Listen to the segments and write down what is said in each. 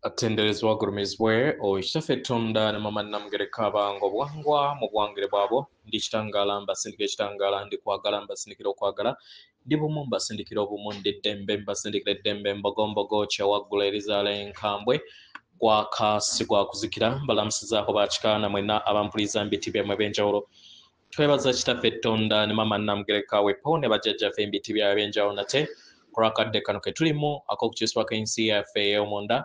atenderezwa gurumizibwe oishaffe Tonda ne mama Namugereka bango bwangwa mu bwangire bwabo ndi kitangala mbasindikira ekitangala ndi kwagala mbasindikira okwagala ndi bumu mbasindikira obumu ndi ddembe mbasindikira eddembe mbogombogo kyewaggula erizaala enkambwe gwakasi gwakuzikira mbalamusizaako bakikaana mwena abampuliza mbiti byamwe ebyenjawulo twebaza kitaffe Tonda ne mama Namugereka wepo ne bajjajjaffe embiti byabwe ebyenjawulo nate kulwakadde kano ke tulimu ak'okukyusibwako ensi yaffe ey'omunda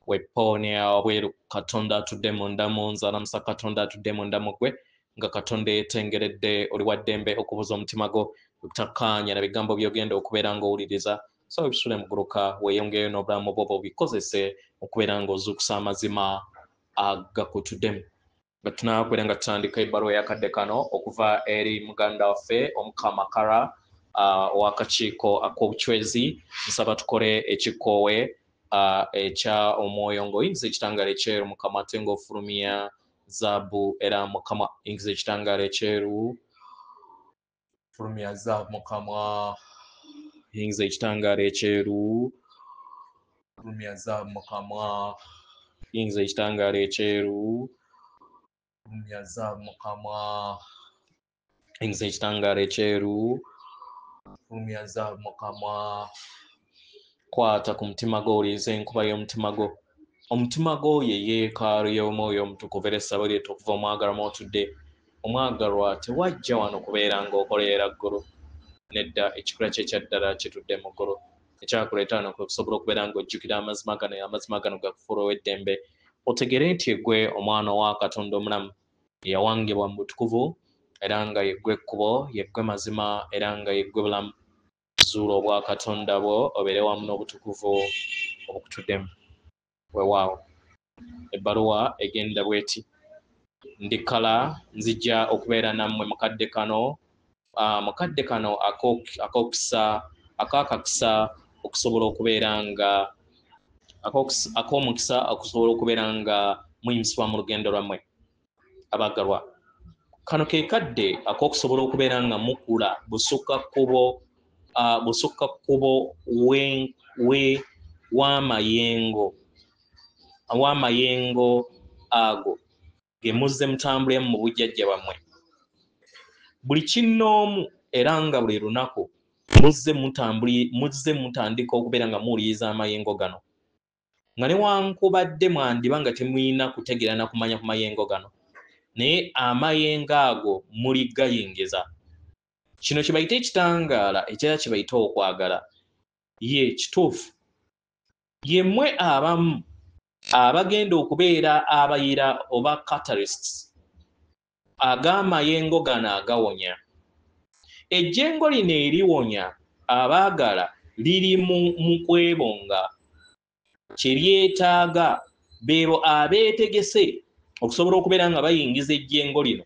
wepone awabweru Katonda atudde munda mu nzalamusa Katonda atudde munda mu ggwe nga Katonda yeetengeredde oli wa ddembe okubuza omutima gwo butakkaanya na bigambo by'ogenda okubeera ng'owuliriza so ebisule muguluka weeyongeyo n'obulamu bwo bikozese okubeera ng'ozuukusa amazima agakutuddemu nga tunaakubeera nga tutandika ebbaluwa eyakadde kano okuva eri muganda waffe Omukama Kara w'akakiiko ak'obucwezi nsaba tukole ekikoowe ekya omwoyo ng'oyingiza ekitangaala ekyeru Mukama ate ng'ofulumya zaabu era Mukama yingiza ekitangaala ekyeru fulumya zaabu Mukama yingiza ekitangaala ekyeru fulumya zaabu Mukama yingiza ekitangaala ekyeru fulumya zaabu Mukama yingiza ekitangaala ekyeru fulumya zaabu Mukama kwata ku mutima gwo owulirize enkuba y'omutima gwo omutima gwo ye yeekaalu y'omwoyo omutukuvu era essabo lyettu okuva omwagalwa otudde omwagalwa tewajja wano kubeera ng'okolerera ggulu nedda ekikula kye kyaddala kitudde mu ggulu ekyakuleeta wano okusobola okubeera ng'ojjukira amazima gano gakufuula ow'eddembe otegere nti eggwe omwana wa Katonda omulamu yawangibwa mu butukuvu era nga yeggwe ekkubo yeggwe mazima era nga yeggwe bulamu zuula obwa Katonda bwo obeere wamu n'obutukuvu obukutuddemu weewaawo ebbaluwa egenda bweti ndikala nzija okubeera nammwe mukadde kano ak'akakisa okusobola okubeera nga ak'omukisa okusobola okubeera nga muyimusibwa mu lugendo lwammwe abaagalwa kano ke kadde ak'okusobola okubeera nga mukula busukka kkubo w'amayengo ago ge muzze mutambulemu mu bujjajja bwammwe buli kinnoomu era nga buli lunaku muzze mutandika okubeera nga muwuliriza amayengo gano nga newankubadde mwandiba nga temulina kutegeera na kumanya ku mayengo gano naye amayengo ago muli gayingiza kino kye bayita ekitangaala ekira kye bayita okwagala ye kituufu yemmwe abamu abagenda okubeera abayira oba catalysts ag'amayengo gano agawonya ejjengo lino eriwonya abaagala liri mu kwebonga kye lyetaaga beebo abeetegese okusobola okubeera nga bayingiza ejjengo lino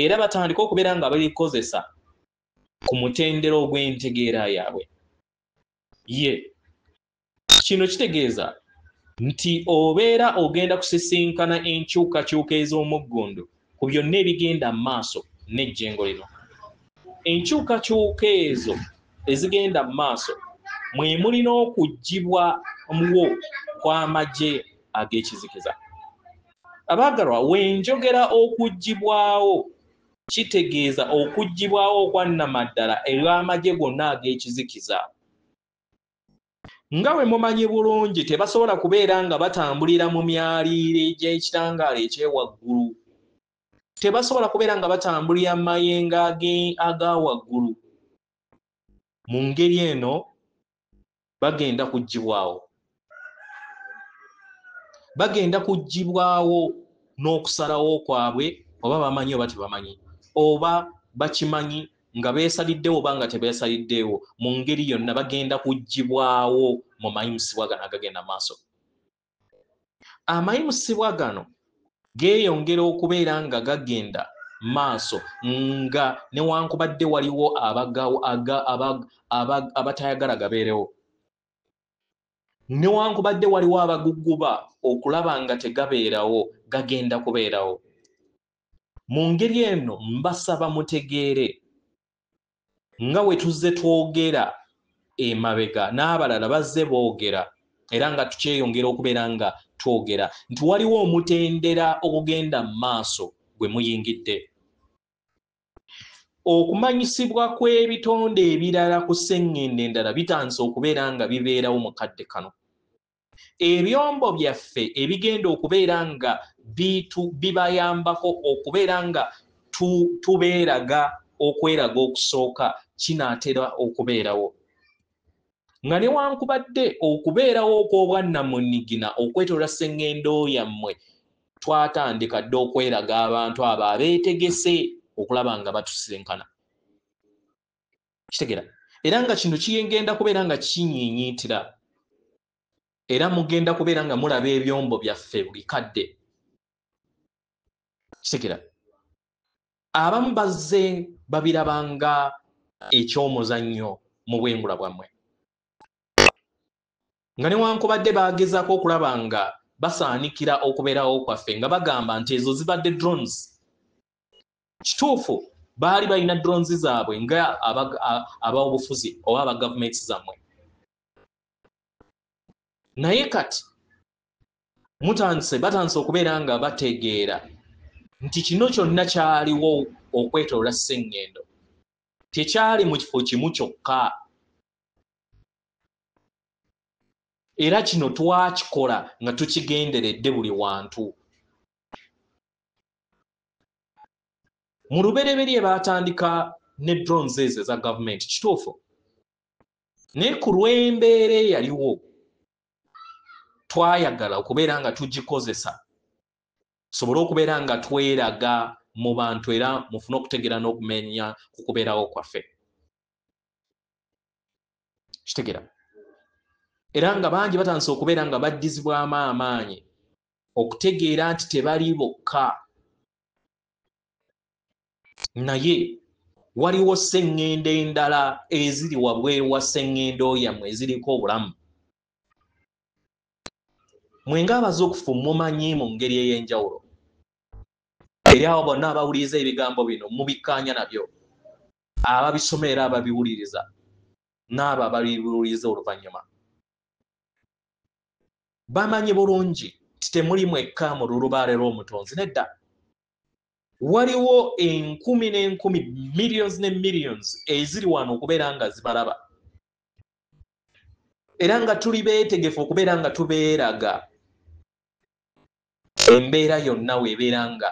era batandika okubeera nga balikozesa ku mutendero ogw'entegeera yaabwe ye kino kitegeeza nti obeera ogenda kusisinkana enkyukakyuka ez'omuggundu ku byonna ebigenda mu maaso n'ejjengo lino enkyukakyuka ezo ezigenda mu maaso mwe mulina okuggyibwa muwo kw'amagye ag'ekizikiza abaagalwa wenjogera okuggyibwawo kitegeeza okuggyibwawo okwannamaddala olw'amagye gonna ag'ekizikiza nga bwe mumanyi bulungi tebasobola kubeera nga batambulira mu myaliiro egy'ekitangaala ekyewaggulu tebasobola kubeera nga batambulira mu mayengo aga waggulu mu ngeri eno bagenda kuggyibwawo n'okusalawo kwabwe oba bamanyi oba tebamanyi oba bakimanyi nga beesaliddewo oba nga tebeesaliddewo mu ngeri yonna bagenda kuggyibwawo mu mayimusibwa gano agagenda maaso amayimusibwa gano geeyongera okubeera nga gagenda maaso nga newankubadde waliwo abatayagala gabeerewo newankubadde waliwo abagugguba okulaba nga tegabeerawo gagenda kubeerawo mu ngeri eno mbasaba mutegeere nga we tuzze twogera emabega n'abalala bazze boogera era nga tukyeyongera okubeera nga twogera nti waliwo omutendera okugenda mu maaso gwe muyingidde. Okumanyisibwa kw'ebitonde ebirala ku sseŋŋendo endala bitandise okubeera nga bibeerawo mu kadde kano. Ebyombo byaffe ebigenda okubeera nga bibayambako okubeera nga tubeeraga okweraga okusooka kinaatera okubeerawo. Nga newankubadde okubeerawo okw'obwannamunigina okwetoloola sseŋŋendo yammwe twatandika dde okweraga abantu abo abeetegese okulaba nga batusinkana. Kitegeera? Era nga kino kigenda kubeera nga kinyiinyiitira. Era mugenda kubeera nga mulaba ebyombo byaffe buli kadde. Kitegeera? Abamu bazze babirabanga eky'omuzannyo mu bwengula bwammwe. Nga newankubadde baagezaako okulaba nga basaanikira okubeerawo kwaffe nga bagamba nti ezo zibadde drones. Kituufu baali balina drones zaabwe nga ab'obufuzi oba aba gavumenti zammwe. Naye kati batandise okubeera nga bategeera nti kino kyonna kyaliwo okwetoloola sseŋŋendo. Tekyali mu kifo kimu kyokka. Era kino twakikola nga tukigenderedde buli wantu. Mu lubereberye baatandika ne drones ezo eza gavumenti, kituufu. Naye ku lw'embeera eyaliwo twayagala okubeera nga tugikozesa tusobole okubeera nga tweraga mu bantu era mufune okutegeera n'okumenya ku kubeerawo kwaffe. Kitegeera? Era nga bangi batandise okubeera nga baddizibwamu amaanyi okutegeera nti tebali bokka. Naye waliwo sseŋŋendo endala eziri wabweru wa sseŋŋendo yammwe eziriko obulamu. Mwe ng'abaze okufa mumanyi mu ngeri ey'enjawulo. Eri abo bonna abawuliriza ebigambo bino mubikkaanya nabyo. Ababisoma era ababiwuliriza n'abo ababiwuliriza oluvannyuma. Bamanyi bulungi nti temuli mwekka mu lulubaale lw'omutonzi nedda. Waliwo enkumi n'enkumi, millions ne millions eziri wano okubeera nga zibalaba. Era nga tuli beetegefu okubeera nga tubeeraga embeera yonna weebeera nga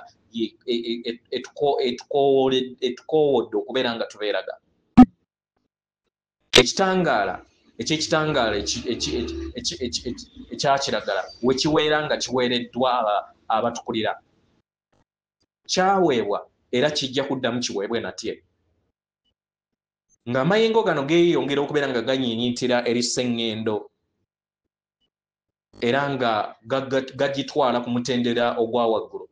etukoowodde okubeera nga tubeeraga. Ekyekitangaala ekyakiragala we kiweera nga kiweereddwa abatukulira. Kyaweebwa era kijja kuddamu kiweebwe natye. Ng'amayengo gano geeyongera okubeera nga ganyiinyiitira eri sseŋŋendo era nga gagitwala ku mutendera ogwa waggulu.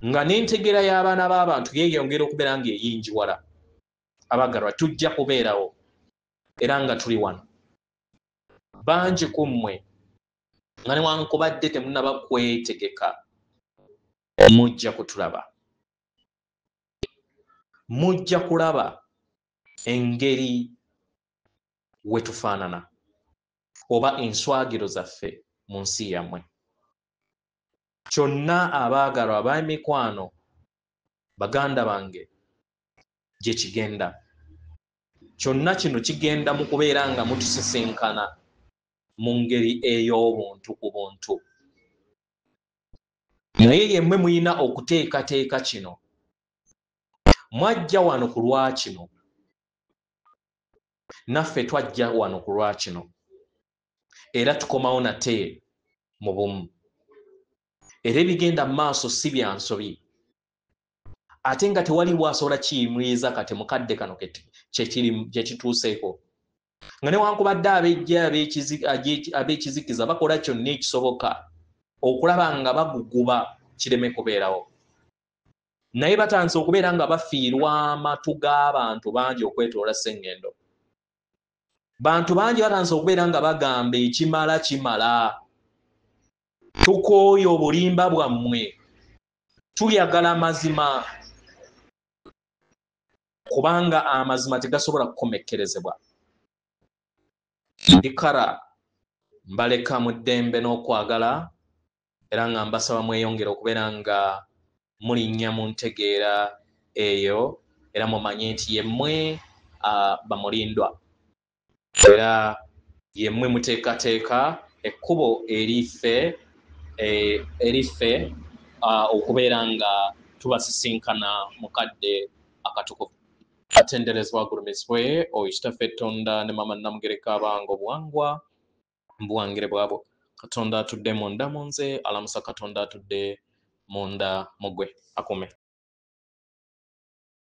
Nga n'entegera y'abaana b'abantu yeeyongera okubeera nga eyingiwala. Abagalwa tujja kubeerawo era nga tuli wano. Bangi ku mmwe nga newankubadde temunnaba kwetegeka mujja kutulaba. Mujja kulaba engeri we tufaanana oba enswagiro zaffe mu nsi yammwe. Kyonna abaagalwa ab'emikwano baganda bange gye kigenda. Kyonna kino kigenda mu kubeera nga mutusisinkana mu ngeri ey'obuntu ku buntu. Naye yemmwe muyina okuteekateeka kino. Mwajja wano ku lwa kino. Naffe twajja wano ku lwa kino. Era tukomawo nate mu bumu. Era ebigenda mu maaso si bya nsobi. Ate nga tewali bwasobola kiyimiriza kati mu kadde kano kye kituuseeko. Nga newankubadde ab'ekizikiza bakola kyonna ekisoboka okulaba nga baguguba kireme kubeerawo. Naye batandise okubeera nga bafiirwa amatu g'abantu bangi okwetoloola sseŋŋendo. Bantu bangi batandise okubeera nga bagamba ekimala kimala. Tukooye obulimba bwammwe. Tulyagala amazima. Kubanga amazima tegasobola kukomekkerezebwa. Bikara mbaleka mu ddembe n'okwagala era nga mbasaba mweyongera okubeera nga mulinnya mu ntegeera eyo era mumanye nti yemmwe bamulindwa era yemmwe muteekateeka ekkubo eriffe okubeera nga tubasisinkana mukadde akatukuvu. Atenderezebwa agulumizibwe oyo kitaffe Tonda ne Mama Namugereka abange obuwangwa mbuwangire bwabwo. Katonda atudde munda mu nze, alamusa Katonda atudde munda mu gwe. Akume.